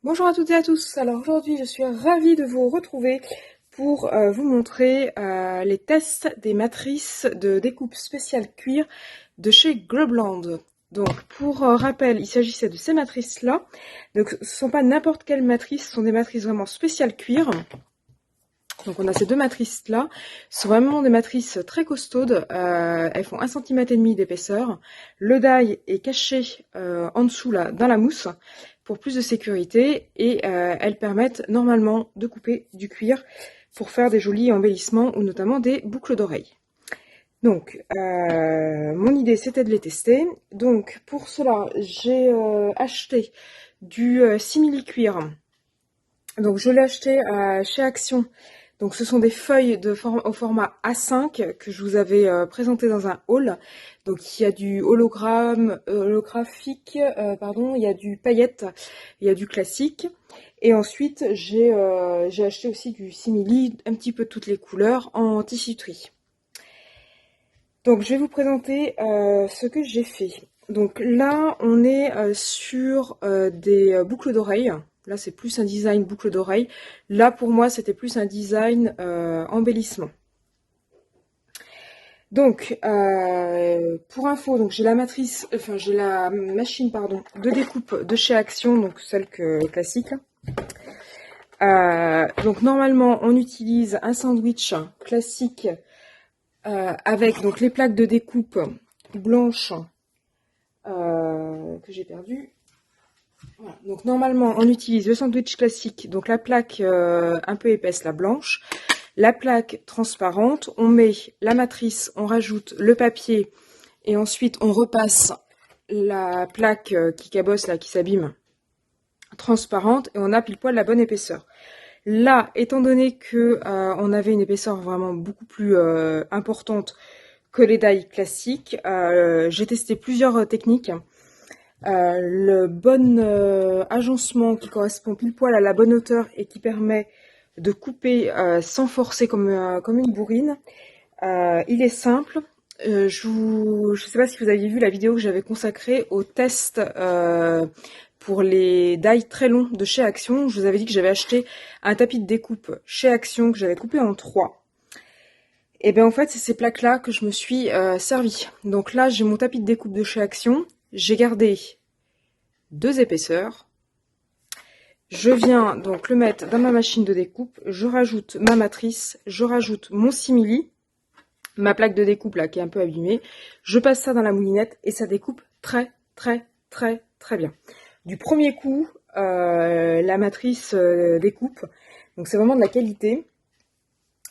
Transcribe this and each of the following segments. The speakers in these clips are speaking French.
Bonjour à toutes et à tous. Alors aujourd'hui, je suis ravie de vous retrouver pour vous montrer les tests des matrices de découpe spéciale cuir de chez Globland. Donc pour rappel, il s'agissait de ces matrices-là. Donc ce ne sont pas n'importe quelle matrice, ce sont des matrices vraiment spéciales cuir. Donc on a ces deux matrices-là, ce sont vraiment des matrices très costaudes, elles font 1,5 cm d'épaisseur. Le die est caché en dessous là, dans la mousse, pour plus de sécurité, et elles permettent normalement de couper du cuir pour faire des jolis embellissements ou notamment des boucles d'oreilles. Donc mon idée c'était de les tester. Donc pour cela j'ai acheté du simili cuir. Donc je l'ai acheté chez Action. Donc ce sont des feuilles au format A5 que je vous avais présenté dans un haul. Donc il y a du holographique, il y a du paillette, il y a du classique. Et ensuite j'ai acheté aussi du simili, un petit peu toutes les couleurs en tissuterie. Donc je vais vous présenter ce que j'ai fait. Donc là on est sur des boucles d'oreilles. Là, c'est plus un design boucle d'oreille. Là, pour moi, c'était plus un design embellissement. Donc, pour info, donc j'ai la matrice, enfin j'ai la machine, pardon, de découpe de chez Action, donc celle classique. Donc normalement, on utilise un sandwich classique avec donc les plaques de découpe blanches que j'ai perdues. Voilà. Donc normalement on utilise le sandwich classique, donc la plaque un peu épaisse, la blanche, la plaque transparente, on met la matrice, on rajoute le papier et ensuite on repasse la plaque qui cabosse là, qui s'abîme, transparente, et on a pile poil la bonne épaisseur. Là, étant donné que on avait une épaisseur vraiment beaucoup plus importante que les die classiques, j'ai testé plusieurs techniques. Le bon agencement qui correspond pile poil à la bonne hauteur et qui permet de couper sans forcer comme une bourrine. Il est simple. Je ne sais pas si vous aviez vu la vidéo que j'avais consacrée au test pour les die très longs de chez Action. Je vous avais dit que j'avais acheté un tapis de découpe chez Action que j'avais coupé en 3. Et bien en fait, c'est ces plaques-là que je me suis servi. Donc là, j'ai mon tapis de découpe de chez Action. J'ai gardé 2 épaisseurs. Je viens donc le mettre dans ma machine de découpe. Je rajoute ma matrice. Je rajoute mon simili. Ma plaque de découpe là qui est un peu abîmée. Je passe ça dans la moulinette et ça découpe très bien. Du premier coup, la matrice découpe. Donc c'est vraiment de la qualité.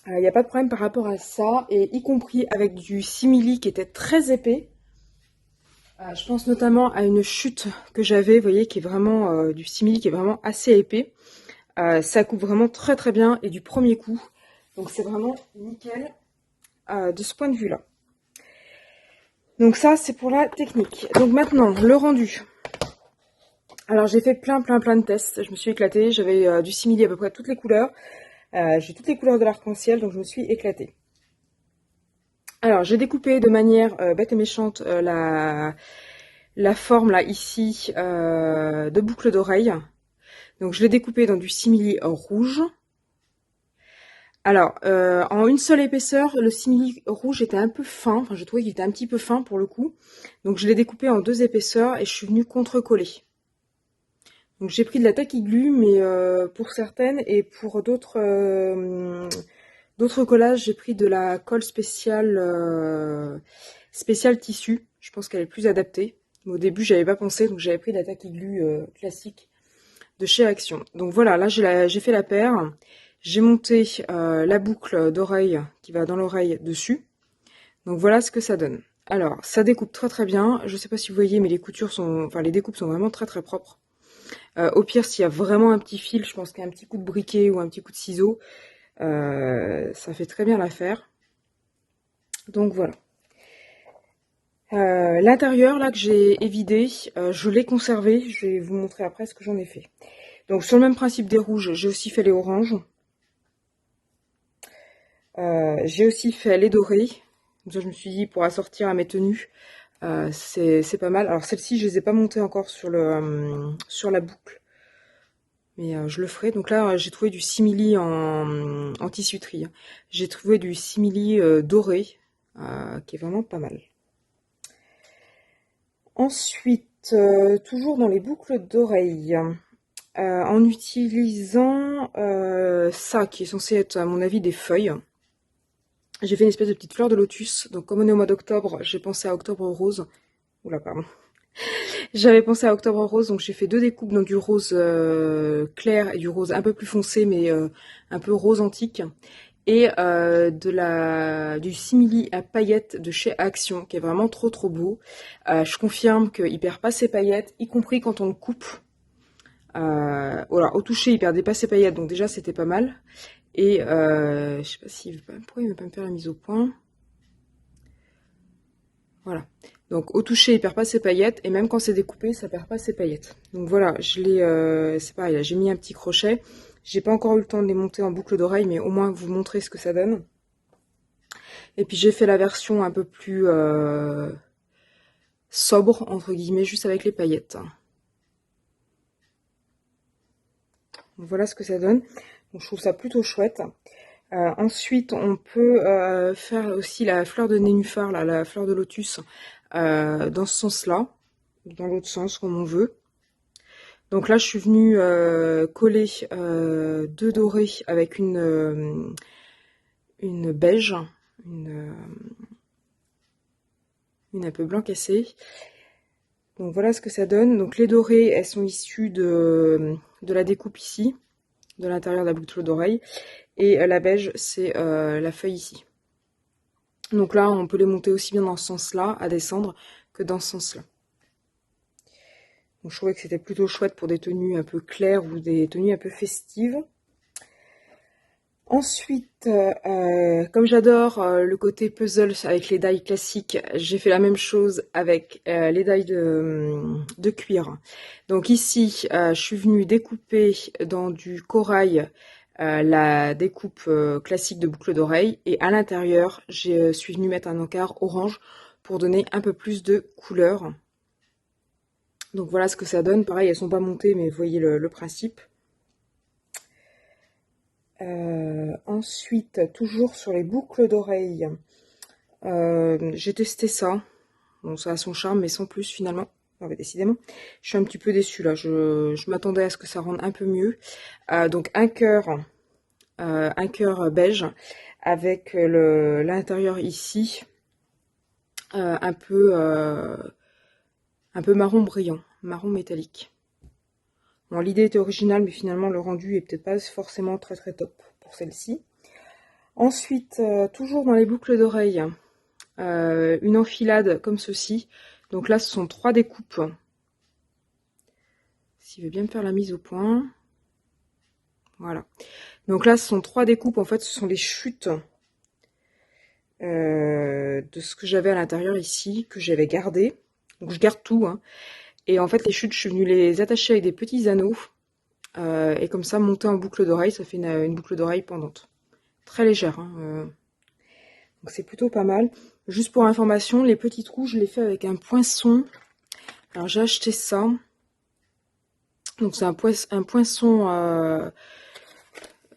Il n'y a pas de problème par rapport à ça. Et y compris avec du simili qui était très épais. Je pense notamment à une chute que j'avais, vous voyez, qui est vraiment du simili, qui est vraiment assez épais. Ça coupe vraiment très bien et du premier coup. Donc c'est vraiment nickel de ce point de vue-là. Donc ça, c'est pour la technique. Donc maintenant, le rendu. Alors j'ai fait plein de tests. Je me suis éclatée. J'avais du simili à peu près toutes les couleurs. J'ai toutes les couleurs de l'arc-en-ciel, donc je me suis éclatée. Alors j'ai découpé de manière bête et méchante la forme là ici de boucle d'oreille. Donc je l'ai découpé dans du simili rouge. Alors en une seule épaisseur, le simili rouge était un peu fin, enfin je trouvais qu'il était un petit peu fin pour le coup. Donc je l'ai découpé en 2 épaisseurs et je suis venue contre-coller. Donc j'ai pris de la tacky-glue, mais pour certaines, et pour d'autres collages, j'ai pris de la colle spéciale tissu. Je pense qu'elle est plus adaptée. Au début, j'avais pas pensé, donc j'avais pris de la tacky-glue classique de chez Action. Donc voilà, là j'ai fait la paire. J'ai monté la boucle d'oreille qui va dans l'oreille dessus. Donc voilà ce que ça donne. Alors, ça découpe très bien. Je sais pas si vous voyez, mais les découpes sont vraiment très propres. Au pire, s'il y a vraiment un petit fil, je pense qu'un petit coup de briquet ou un petit coup de ciseau, ça fait très bien l'affaire. Donc voilà. L'intérieur là que j'ai évidé, je l'ai conservé. Je vais vous montrer après ce que j'en ai fait. Donc sur le même principe des rouges, j'ai aussi fait les oranges. J'ai aussi fait les dorés. Comme ça, je me suis dit pour assortir à mes tenues, c'est pas mal. Alors celles-ci, je les ai pas montées encore sur la boucle. Mais je le ferai. Donc là, j'ai trouvé du simili en tissuterie. J'ai trouvé du simili doré, qui est vraiment pas mal. Ensuite, toujours dans les boucles d'oreilles, en utilisant ça, qui est censé être, à mon avis, des feuilles. J'ai fait une espèce de petite fleur de lotus. Donc comme on est au mois d'octobre, j'ai pensé à octobre rose. Oula, pardon. J'avais pensé à octobre rose, donc j'ai fait 2 découpes, donc du rose clair et du rose un peu plus foncé, mais un peu rose antique. Et du simili à paillettes de chez Action, qui est vraiment trop trop beau. Je confirme qu'il perd pas ses paillettes, y compris quand on le coupe. Voilà, au toucher, il perdait pas ses paillettes, donc déjà c'était pas mal. Et je sais pas pourquoi il veut pas me faire la mise au point. Voilà. Donc au toucher, il perd pas ses paillettes, et même quand c'est découpé, ça perd pas ses paillettes. Donc voilà, je l'ai, c'est pareil, là, j'ai mis un petit crochet. J'ai pas encore eu le temps de les monter en boucle d'oreille, mais au moins vous montrer ce que ça donne. Et puis j'ai fait la version un peu plus sobre, entre guillemets, juste avec les paillettes. Donc voilà ce que ça donne. Donc je trouve ça plutôt chouette. Ensuite, on peut faire aussi la fleur de nénuphar, là, la fleur de lotus, dans ce sens-là, dans l'autre sens, comme on veut. Donc là, je suis venue coller 2 dorés avec une beige, une un peu blanc cassé. Donc voilà ce que ça donne. Donc les dorées, elles sont issues de la découpe ici, de l'intérieur de la boucle d'oreille. Et la beige, c'est la feuille ici. Donc là, on peut les monter aussi bien dans ce sens-là, à descendre, que dans ce sens-là. Donc je trouvais que c'était plutôt chouette pour des tenues un peu claires ou des tenues un peu festives. Ensuite, comme j'adore le côté puzzle avec les die classiques, j'ai fait la même chose avec les die de cuir. Donc ici, je suis venue découper dans du corail la découpe classique de boucle d'oreille, et à l'intérieur, je suis venue mettre un encart orange pour donner un peu plus de couleur. Donc voilà ce que ça donne. Pareil, elles sont pas montées, mais vous voyez le principe. Ensuite, toujours sur les boucles d'oreilles, j'ai testé ça. Bon, ça a son charme, mais sans plus finalement. Décidément, je suis un petit peu déçue là. Je m'attendais à ce que ça rende un peu mieux. Donc un cœur beige avec l'intérieur ici un peu marron brillant, marron métallique. Bon, l'idée était originale, mais finalement le rendu est peut-être pas forcément très très top pour celle-ci. Ensuite, toujours dans les boucles d'oreilles, une enfilade comme ceci. Donc là, ce sont 3 découpes. S'il veut bien me faire la mise au point. Voilà. Donc là, ce sont 3 découpes. En fait, ce sont les chutes de ce que j'avais à l'intérieur ici, que j'avais gardé. Donc je garde tout, hein. Et en fait, les chutes, je suis venue les attacher avec des petits anneaux. Et comme ça, monter en boucle d'oreille, ça fait une boucle d'oreille pendante. Très légère, hein. Donc c'est plutôt pas mal. Juste pour information, les petits trous, je les fais avec un poinçon. Alors j'ai acheté ça. Donc c'est un poinçon,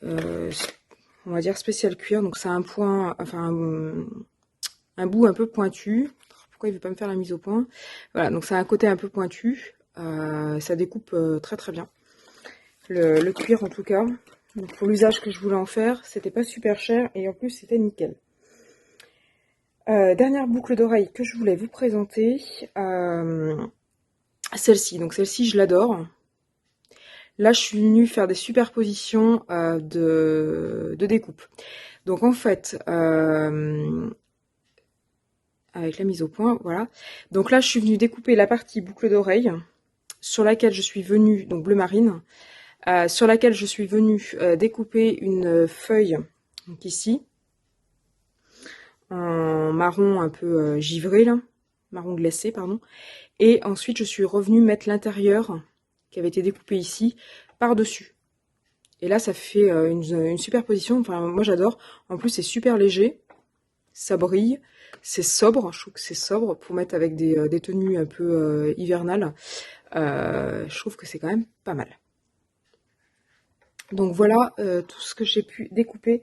on va dire spécial cuir. Donc c'est un point, enfin un bout un peu pointu. Pourquoi il veut pas me faire la mise au point? Voilà, donc c'est un côté un peu pointu. Ça découpe très très bien. Le cuir en tout cas. Donc pour l'usage que je voulais en faire, c'était pas super cher et en plus c'était nickel. Dernière boucle d'oreille que je voulais vous présenter, celle-ci. Donc celle-ci, je l'adore. Là, je suis venue faire des superpositions de découpe. Donc en fait, avec la mise au point, voilà. Donc là, je suis venue découper la partie boucle d'oreille sur laquelle je suis venue, donc bleu marine, sur laquelle je suis venue découper une feuille, donc ici, en marron un peu givré, là, marron glacé, pardon. Et ensuite, je suis revenue mettre l'intérieur, qui avait été découpé ici, par-dessus. Et là, ça fait une superposition. Enfin, moi, j'adore. En plus, c'est super léger. Ça brille. C'est sobre. Je trouve que c'est sobre pour mettre avec des tenues un peu hivernales. Je trouve que c'est quand même pas mal. Donc voilà tout ce que j'ai pu découper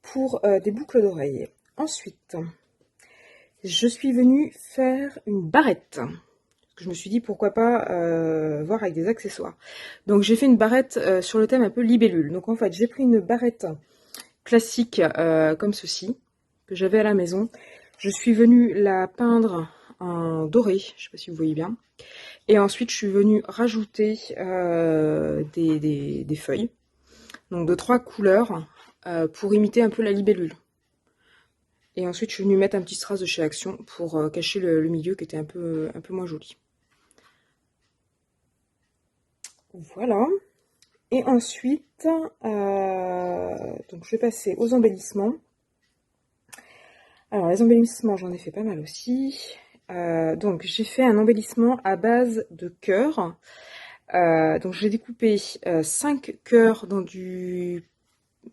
pour des boucles d'oreilles. Ensuite, je suis venue faire une barrette. Je me suis dit pourquoi pas voir avec des accessoires. Donc j'ai fait une barrette sur le thème un peu libellule. Donc en fait j'ai pris une barrette classique comme ceci, que j'avais à la maison. Je suis venue la peindre en doré, je ne sais pas si vous voyez bien. Et ensuite je suis venue rajouter des feuilles, donc de 3 couleurs, pour imiter un peu la libellule. Et ensuite je suis venue mettre un petit strass de chez Action pour cacher le milieu qui était un peu moins joli. Voilà. Et ensuite, donc je vais passer aux embellissements. Alors les embellissements, j'en ai fait pas mal aussi. Donc j'ai fait un embellissement à base de cœurs. Donc j'ai découpé 5 cœurs dans du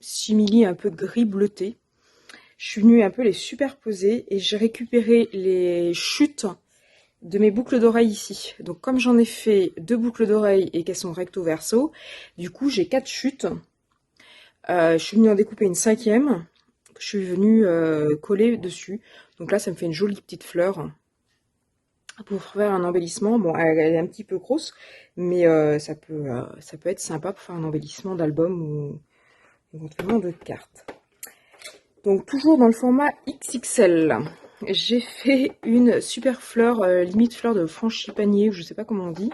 simili un peu gris bleuté. Je suis venue un peu les superposer et j'ai récupéré les chutes de mes boucles d'oreilles ici. Donc comme j'en ai fait 2 boucles d'oreilles et qu'elles sont recto verso, du coup j'ai 4 chutes. Je suis venue en découper une 5e. Je suis venue coller dessus. Donc là ça me fait une jolie petite fleur pour faire un embellissement. Bon, elle est un petit peu grosse, mais ça peut être sympa pour faire un embellissement d'album ou éventuellement de cartes. Donc toujours dans le format XXL, j'ai fait une super fleur, limite fleur de frangipanier, je sais pas comment on dit.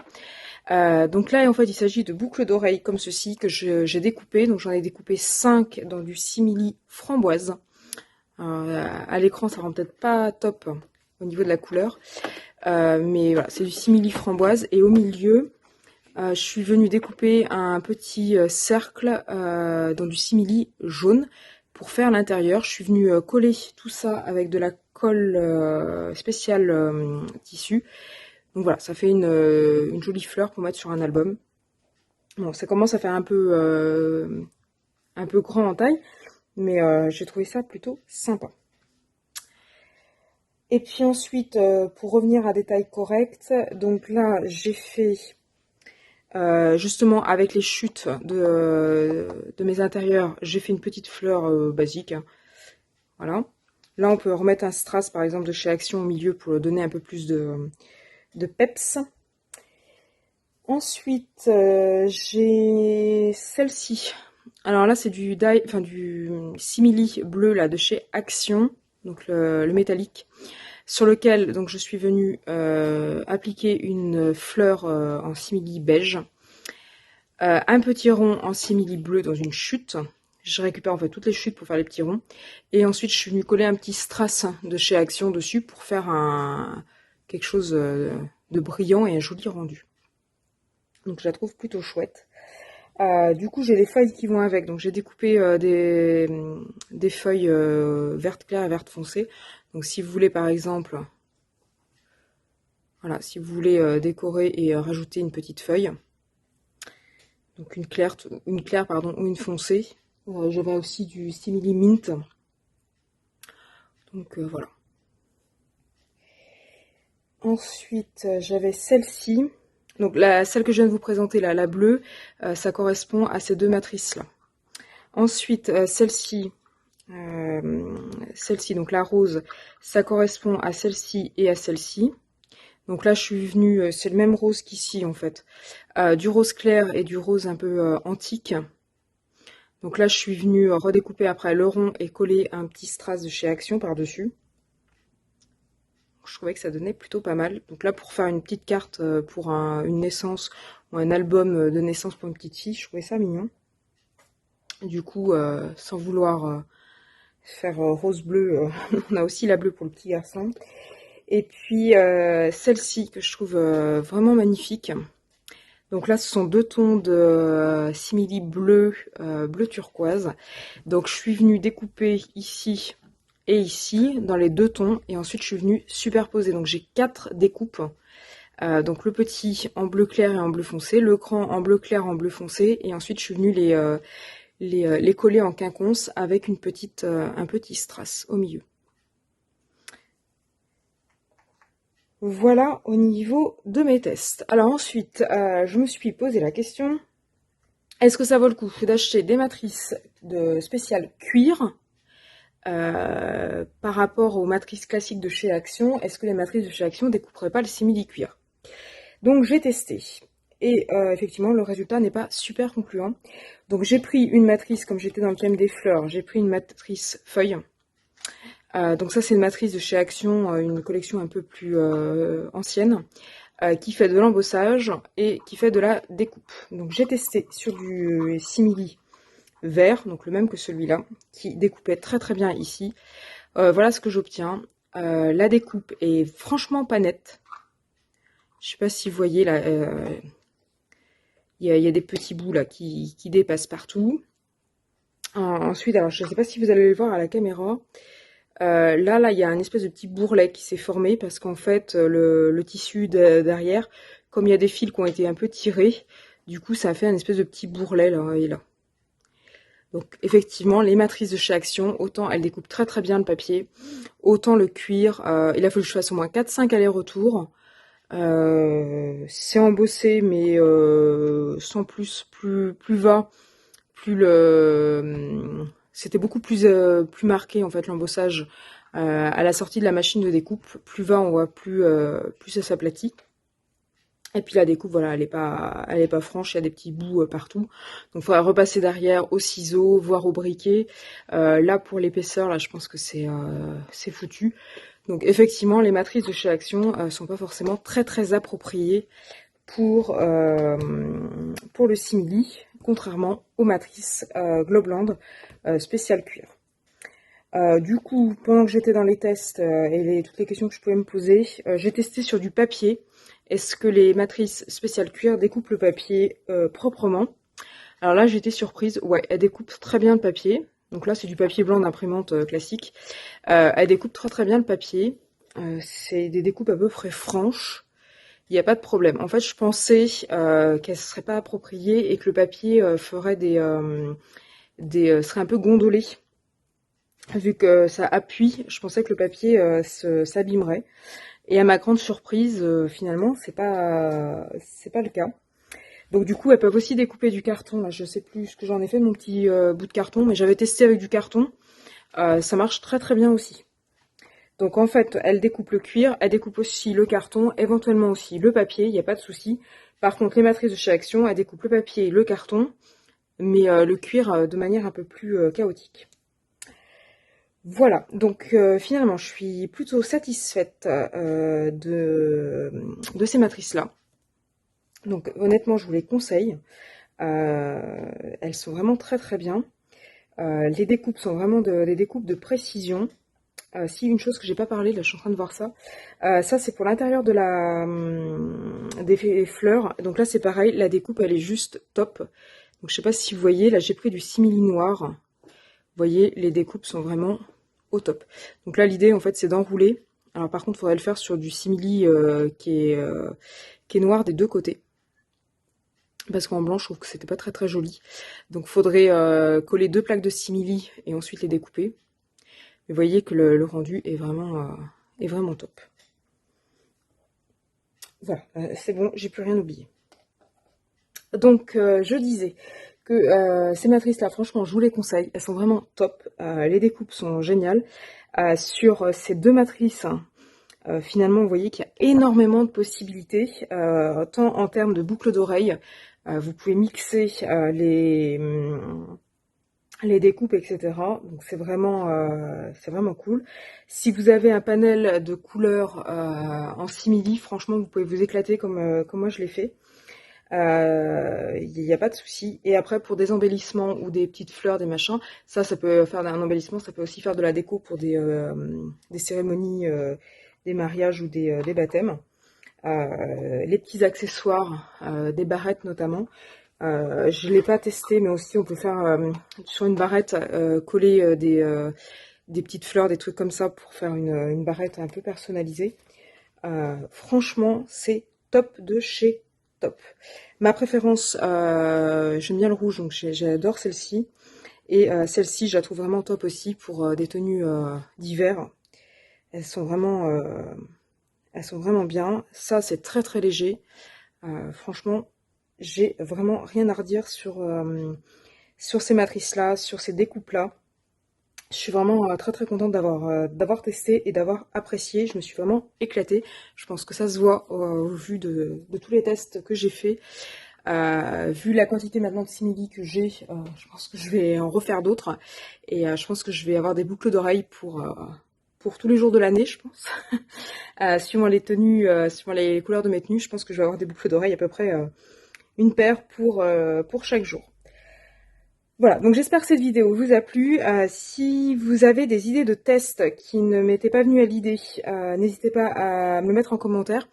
Donc là en fait il s'agit de boucles d'oreilles comme ceci que j'ai découpé. Donc j'en ai découpé 5 dans du simili framboise. À l'écran ça rend peut-être pas top au niveau de la couleur. Mais voilà, c'est du simili framboise. Et au milieu, je suis venue découper un petit cercle dans du simili jaune pour faire l'intérieur. Je suis venue coller tout ça avec de la colle spéciale tissu. Donc voilà, ça fait une jolie fleur pour mettre sur un album. Bon, ça commence à faire un peu grand en taille, mais j'ai trouvé ça plutôt sympa. Et puis ensuite, pour revenir à des tailles correctes, donc là j'ai fait justement avec les chutes de mes intérieurs, j'ai fait une petite fleur basique. Voilà. Là on peut remettre un strass par exemple de chez Action au milieu pour donner un peu plus de peps. Ensuite j'ai celle-ci. Alors là c'est du simili bleu là de chez Action, donc le métallique, sur lequel donc je suis venue appliquer une fleur en simili beige, un petit rond en simili bleu dans une chute. Je récupère en fait toutes les chutes pour faire les petits ronds, et ensuite je suis venue coller un petit strass de chez Action dessus pour faire quelque chose de brillant et un joli rendu. Donc je la trouve plutôt chouette. Du coup j'ai les feuilles qui vont avec, donc j'ai découpé des feuilles verte claire et verte foncée. Donc si vous voulez par exemple, voilà, si vous voulez décorer et rajouter une petite feuille, donc une claire pardon, ou une foncée. J'avais aussi du simili mint. Donc voilà. Ensuite j'avais celle-ci. Donc celle que je viens de vous présenter là, la bleue, ça correspond à ces deux matrices là. Ensuite celle-ci, donc la rose, ça correspond à celle-ci et à celle-ci. Donc là je suis venue, c'est le même rose qu'ici en fait, du rose clair et du rose un peu antique. Donc là je suis venue redécouper après le rond et coller un petit strass de chez Action par-dessus. Je trouvais que ça donnait plutôt pas mal. Donc là pour faire une petite carte pour une naissance ou un album de naissance pour une petite fille, je trouvais ça mignon. Du coup sans vouloir faire rose-bleu, on a aussi la bleue pour le petit garçon. Et puis celle-ci que je trouve vraiment magnifique. Donc là ce sont 2 tons de simili bleu, bleu turquoise. Donc je suis venue découper ici et ici dans les 2 tons, et ensuite je suis venue superposer. Donc j'ai 4 découpes. Donc le petit en bleu clair et en bleu foncé, le grand en bleu clair en bleu foncé, et ensuite je suis venue les coller en quinconce avec un petit strass au milieu. Voilà au niveau de mes tests. Alors ensuite, je me suis posé la question Est-ce que ça vaut le coup d'acheter des matrices de spécial cuir par rapport aux matrices classiques de chez Action? Est-ce que les matrices de chez Action découperaient pas le simili-cuir? Donc j'ai testé. Et effectivement, le résultat n'est pas super concluant. Donc j'ai pris une matrice, comme j'étais dans le thème des fleurs, j'ai pris une matrice feuille. Donc ça c'est une matrice de chez Action, une collection un peu plus ancienne, qui fait de l'embossage et qui fait de la découpe. Donc j'ai testé sur du simili vert, donc le même que celui-là, qui découpait très très bien ici. Voilà ce que j'obtiens. La découpe est franchement pas nette. Je sais pas si vous voyez là, il y a des petits bouts là qui dépassent partout. Ensuite, alors je ne sais pas si vous allez le voir à la caméra. Là, il y a un espèce de petit bourrelet qui s'est formé parce qu'en fait, le tissu derrière, comme il y a des fils qui ont été un peu tirés, du coup, ça a fait un espèce de petit bourrelet là et là. Donc, effectivement, les matrices de chez Action, autant elles découpent très très bien le papier, autant le cuir, il a fallu que je fasse au moins 4-5 allers-retours. C'est embossé, mais sans plus va, plus c'était beaucoup plus marqué en fait l'embossage à la sortie de la machine de découpe. Plus va, on voit plus ça s'aplatit. Et puis la découpe, voilà, elle est pas franche, il y a des petits bouts partout. Donc il faudra repasser derrière au ciseau, voire au briquet. Là pour l'épaisseur, là je pense que c'est foutu. Donc effectivement, les matrices de chez Action sont pas forcément très très appropriées pour le simili, contrairement aux matrices Globland spécial cuir. Du coup, pendant que j'étais dans les tests et toutes les questions que je pouvais me poser, j'ai testé sur du papier. Est-ce que les matrices spécial cuir découpent le papier proprement? Alors là, j'étais surprise. Ouais, elles découpent très bien le papier. Donc là, c'est du papier blanc d'imprimante classique. Elles découpent très très bien le papier. C'est des découpes à peu près franches. Il n'y a pas de problème. En fait, je pensais qu'elles ne seraient pas appropriées et que le papier ferait serait un peu gondolé. Vu que ça appuie, je pensais que le papier s'abîmerait. Et à ma grande surprise, finalement, c'est pas le cas. Donc du coup, elles peuvent aussi découper du carton. Là, je sais plus ce que j'en ai fait de mon petit bout de carton, mais j'avais testé avec du carton. Ça marche très très bien aussi. Donc en fait, elle découpe le cuir, elle découpe aussi le carton, éventuellement aussi le papier, il n'y a pas de souci. Par contre, les matrices de chez Action, elles découpent le papier et le carton, mais le cuir de manière un peu plus chaotique. Voilà, donc finalement, je suis plutôt satisfaite de ces matrices-là. Donc honnêtement, je vous les conseille. Elles sont vraiment très très bien. Les découpes sont vraiment des découpes de précision. Si, une chose que j'ai pas parlé, là je suis en train de voir ça. Ça c'est pour l'intérieur de des fleurs. Donc là c'est pareil, la découpe elle est juste top. Donc je sais pas si vous voyez, là j'ai pris du simili noir. Vous voyez, les découpes sont vraiment au top. Donc là l'idée en fait c'est d'enrouler. Alors par contre il faudrait le faire sur du simili qui est noir des deux côtés. Parce qu'en blanc je trouve que c'était pas très très joli. Donc il faudrait coller 2 plaques de simili et ensuite les découper. Vous voyez que le rendu est vraiment top. Voilà, c'est bon, j'ai plus rien oublié. Donc, je disais que ces matrices-là, franchement, je vous les conseille. Elles sont vraiment top. Les découpes sont géniales. Sur ces deux matrices, hein, finalement, vous voyez qu'il y a énormément de possibilités, tant en termes de boucles d'oreilles. Vous pouvez mixer les découpes, etc. Donc c'est vraiment cool. Si vous avez un panel de couleurs en simili, franchement, vous pouvez vous éclater comme moi je l'ai fait. Il n'y a pas de souci. Et après, pour des embellissements ou des petites fleurs, des machins, ça peut faire un embellissement, ça peut aussi faire de la déco pour des cérémonies, des mariages ou des baptêmes. Les petits accessoires, des barrettes notamment. Je ne l'ai pas testé, mais aussi on peut faire sur une barrette coller des petites fleurs, des trucs comme ça pour faire une barrette un peu personnalisée. Franchement, c'est top de chez top. Ma préférence, j'aime bien le rouge, donc j'adore celle-ci. Et celle-ci, je la trouve vraiment top aussi pour des tenues d'hiver. Elles sont vraiment bien. Ça, c'est très très léger. Franchement, j'ai vraiment rien à redire sur ces matrices-là, sur ces découpes-là. Je suis vraiment très très contente d'avoir testé et d'avoir apprécié. Je me suis vraiment éclatée. Je pense que ça se voit au vu de tous les tests que j'ai fait. Vu la quantité maintenant de simili que j'ai, je pense que je vais en refaire d'autres. Et je pense que je vais avoir des boucles d'oreilles pour tous les jours de l'année, je pense. Suivant les tenues, suivant les couleurs de mes tenues, je pense que je vais avoir des boucles d'oreilles à peu près une paire pour chaque jour. Voilà, donc j'espère que cette vidéo vous a plu. Si vous avez des idées de tests qui ne m'étaient pas venues à l'idée, n'hésitez pas à me le mettre en commentaire.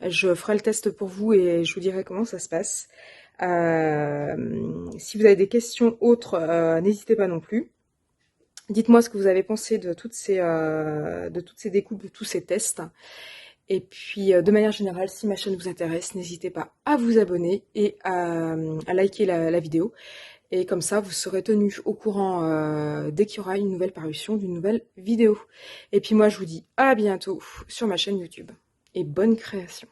Je ferai le test pour vous et je vous dirai comment ça se passe. Si vous avez des questions autres, n'hésitez pas non plus. Dites-moi ce que vous avez pensé de toutes ces découpes, de tous ces tests. Et puis, de manière générale, si ma chaîne vous intéresse, n'hésitez pas à vous abonner et à liker la vidéo. Et comme ça, vous serez tenu au courant dès qu'il y aura une nouvelle parution d'une nouvelle vidéo. Et puis moi, je vous dis à bientôt sur ma chaîne YouTube. Et bonne création.